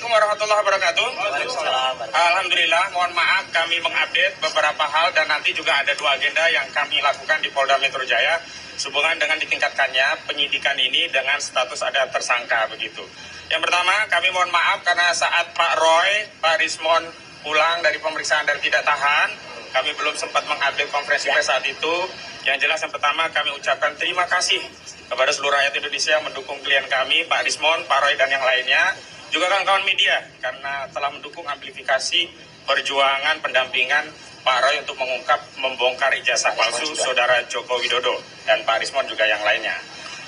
Assalamualaikum warahmatullahi wabarakatuh. Alhamdulillah, mohon maaf kami mengupdate beberapa hal dan nanti juga ada 2 agenda yang kami lakukan di Polda Metro Jaya sehubungan dengan ditingkatkannya penyidikan ini dengan status ada tersangka begitu. Yang pertama, kami mohon maaf karena saat Pak Roy, Pak Rismon pulang dari pemeriksaan dan tidak tahan, kami belum sempat mengupdate konferensi pers saat itu. Yang jelas yang pertama kami ucapkan terima kasih kepada seluruh rakyat Indonesia yang mendukung klien kami, Pak Rismon, Pak Roy dan yang lainnya. Juga kawan-kawan media karena telah mendukung amplifikasi perjuangan pendampingan Pak Roy untuk membongkar ijazah palsu Saudara Joko Widodo dan Pak Rismon juga yang lainnya.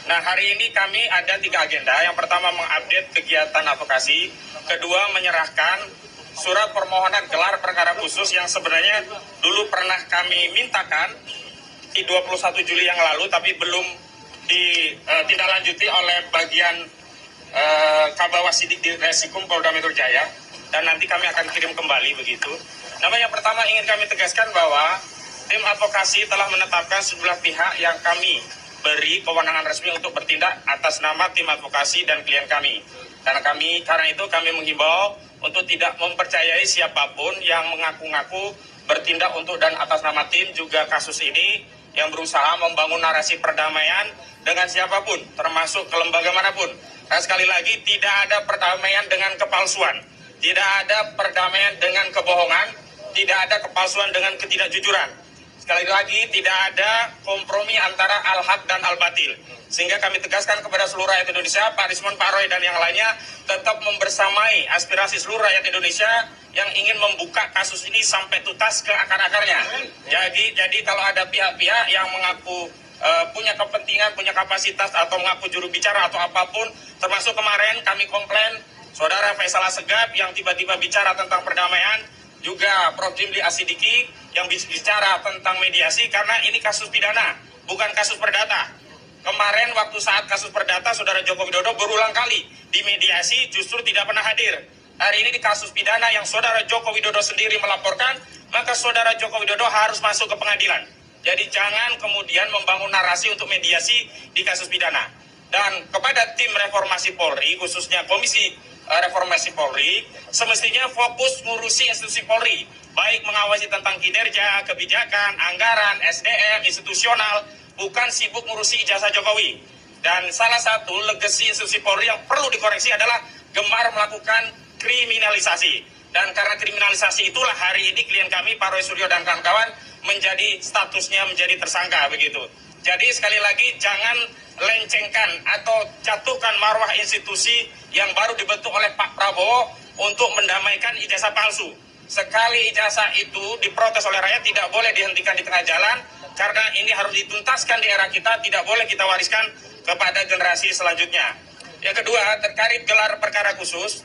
Nah, hari ini kami ada 3 agenda. Yang pertama mengupdate kegiatan advokasi, kedua menyerahkan surat permohonan gelar perkara khusus yang sebenarnya dulu pernah kami mintakan di 21 Juli yang lalu tapi belum ditindaklanjuti oleh bagian Kabawasidik di Resikum Polda Metro Jaya dan nanti kami akan kirim kembali begitu. Namun yang pertama ingin kami tegaskan bahwa tim advokasi telah menetapkan sejumlah pihak yang kami beri kewenangan resmi untuk bertindak atas nama tim advokasi dan klien kami. Karena itu kami menghimbau untuk tidak mempercayai siapapun yang mengaku-ngaku bertindak untuk dan atas nama tim juga kasus ini yang berusaha membangun narasi perdamaian dengan siapapun, termasuk ke lembaga manapun. Dan sekali lagi, tidak ada perdamaian dengan kepalsuan, tidak ada perdamaian dengan kebohongan, tidak ada kepalsuan dengan ketidakjujuran. Sekali lagi, tidak ada kompromi antara al-haq dan al-batil. Sehingga kami tegaskan kepada seluruh rakyat Indonesia, Pak Rismon, Pak Roy, dan yang lainnya, tetap membersamai aspirasi seluruh rakyat Indonesia yang ingin membuka kasus ini sampai tuntas ke akar-akarnya. Jadi kalau ada pihak-pihak yang mengaku punya kepentingan, punya kapasitas atau mengaku juru bicara atau apapun, termasuk kemarin kami komplain Saudara Faisal Assegaf yang tiba-tiba bicara tentang perdamaian, juga Prof. Jimli Asidiki yang bicara tentang mediasi karena ini kasus pidana, bukan kasus perdata. Kemarin waktu saat kasus perdata Saudara Joko Widodo berulang kali di mediasi justru tidak pernah hadir. Hari ini di kasus pidana yang Saudara Joko Widodo sendiri melaporkan, maka Saudara Joko Widodo harus masuk ke pengadilan. Jadi jangan kemudian membangun narasi untuk mediasi di kasus pidana. Dan kepada tim reformasi Polri, khususnya Komisi Reformasi Polri, semestinya fokus ngurusi institusi Polri, baik mengawasi tentang kinerja, kebijakan, anggaran, SDM, institusional, bukan sibuk ngurusi ijazah Jokowi. Dan salah satu legasi institusi Polri yang perlu dikoreksi adalah gemar melakukan kriminalisasi. Dan karena kriminalisasi itulah hari ini klien kami, Pak Roy Suryo dan kawan-kawan, menjadi statusnya menjadi tersangka begitu. Jadi sekali lagi jangan lencengkan atau jatuhkan marwah institusi yang baru dibentuk oleh Pak Prabowo untuk mendamaikan ijazah palsu. Sekali ijazah itu diprotes oleh rakyat tidak boleh dihentikan di tengah jalan karena ini harus dituntaskan di era kita, tidak boleh kita wariskan kepada generasi selanjutnya. Yang kedua, terkait gelar perkara khusus,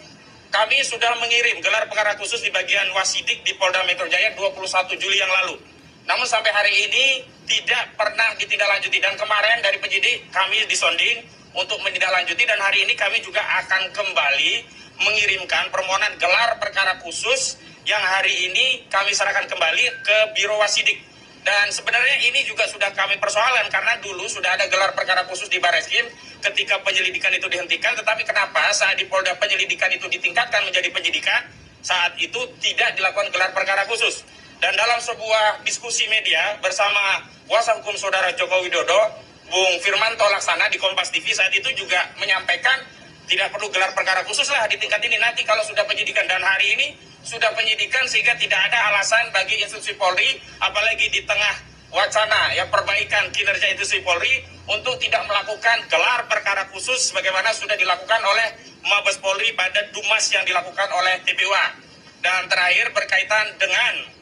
kami sudah mengirim gelar perkara khusus di bagian Wasidik di Polda Metro Jaya 21 Juli yang lalu. Namun sampai hari ini tidak pernah ditindaklanjuti dan kemarin dari penyidik kami disonding untuk menindaklanjuti dan hari ini kami juga akan kembali mengirimkan permohonan gelar perkara khusus yang hari ini kami serahkan kembali ke Biro Wasidik. Dan sebenarnya ini juga sudah kami persoalan karena dulu sudah ada gelar perkara khusus di Barreskrim ketika penyelidikan itu dihentikan, tetapi kenapa saat di Polda penyelidikan itu ditingkatkan menjadi penyidikan, saat itu tidak dilakukan gelar perkara khusus. Dan dalam sebuah diskusi media bersama kuasa hukum Saudara Joko Widodo, Bung Firmanto Laksana di Kompas TV saat itu juga menyampaikan tidak perlu gelar perkara khusus lah di tingkat ini nanti kalau sudah penyidikan. Dan hari ini sudah penyidikan sehingga tidak ada alasan bagi institusi Polri, apalagi di tengah wacana ya perbaikan kinerja institusi Polri untuk tidak melakukan gelar perkara khusus sebagaimana sudah dilakukan oleh Mabes Polri pada Dumas yang dilakukan oleh TPUA. Dan terakhir berkaitan dengan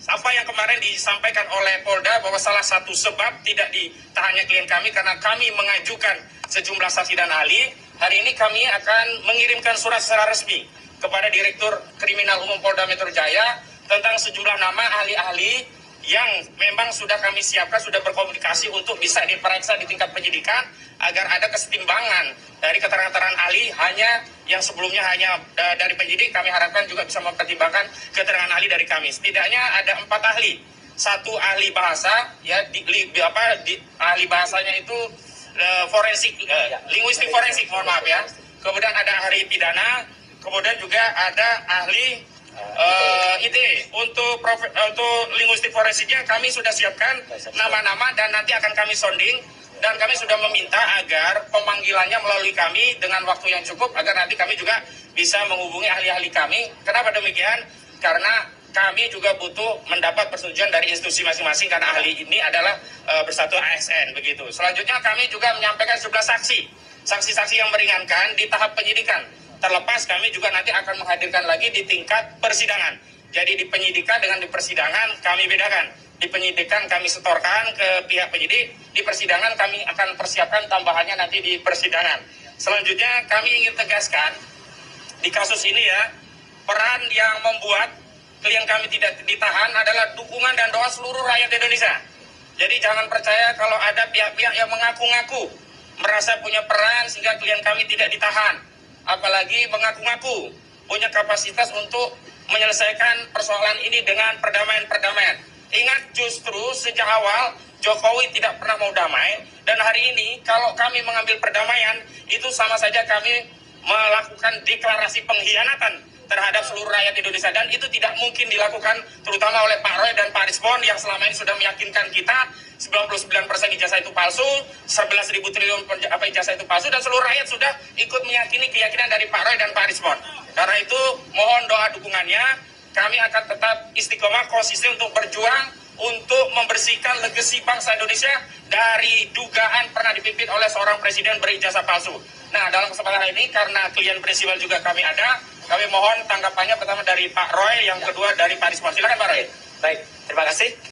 apa yang kemarin disampaikan oleh Polda bahwa salah satu sebab tidak ditahannya klien kami karena kami mengajukan sejumlah saksi dan ahli. Hari ini kami akan mengirimkan surat secara resmi kepada Direktur Kriminal Umum Polda Metro Jaya tentang sejumlah nama ahli-ahli yang memang sudah kami siapkan, sudah berkomunikasi untuk bisa diperiksa di tingkat penyidikan agar ada kesetimbangan dari keterangan ahli hanya yang sebelumnya hanya dari penyidik, kami harapkan juga bisa mempertimbangkan keterangan ahli dari kami. Setidaknya ada 4 ahli, 1 ahli bahasa, ya ahli bahasanya itu forensik, linguistik forensik, mohon maaf ya. Kemudian ada ahli pidana, kemudian juga ada ahli ITE. Untuk linguistik forensiknya kami sudah siapkan nama-nama dan nanti akan kami sounding, dan kami sudah meminta agar pemanggilannya melalui kami dengan waktu yang cukup agar nanti kami juga bisa menghubungi ahli-ahli kami. Kenapa demikian? Karena kami juga butuh mendapat persetujuan dari institusi masing-masing karena ahli ini adalah bersatu ASN begitu. Selanjutnya kami juga menyampaikan 11 saksi yang meringankan di tahap penyidikan. Terlepas kami juga nanti akan menghadirkan lagi di tingkat persidangan. Jadi di penyidikan dengan di persidangan kami bedakan. Di penyidikan kami setorkan ke pihak penyidik, di persidangan kami akan persiapkan tambahannya nanti di persidangan. Selanjutnya kami ingin tegaskan di kasus ini ya, peran yang membuat klien kami tidak ditahan adalah dukungan dan doa seluruh rakyat Indonesia. Jadi jangan percaya kalau ada pihak-pihak yang mengaku-ngaku merasa punya peran sehingga klien kami tidak ditahan. Apalagi mengaku-ngaku punya kapasitas untuk menyelesaikan persoalan ini dengan perdamaian. Ingat, justru sejak awal Jokowi tidak pernah mau damai, dan hari ini kalau kami mengambil perdamaian itu sama saja kami melakukan deklarasi pengkhianatan terhadap seluruh rakyat Indonesia, dan itu tidak mungkin dilakukan terutama oleh Pak Roy dan Pak Rismon yang selama ini sudah meyakinkan kita 99% ijazah itu palsu, 11.000 triliun ijazah itu palsu, dan seluruh rakyat sudah ikut meyakini keyakinan dari Pak Roy dan Pak Rismon. Karena itu mohon doa dukungannya, kami akan tetap istiqomah konsisten untuk berjuang untuk membersihkan legasi bangsa Indonesia dari dugaan pernah dipimpin oleh seorang presiden berijazah palsu. Nah, dalam kesempatan ini karena klien prinsipal juga kami ada, kami mohon tanggapannya pertama dari Pak Roy, yang kedua dari Pak Rismon. Silakan Pak Roy. Baik, terima kasih.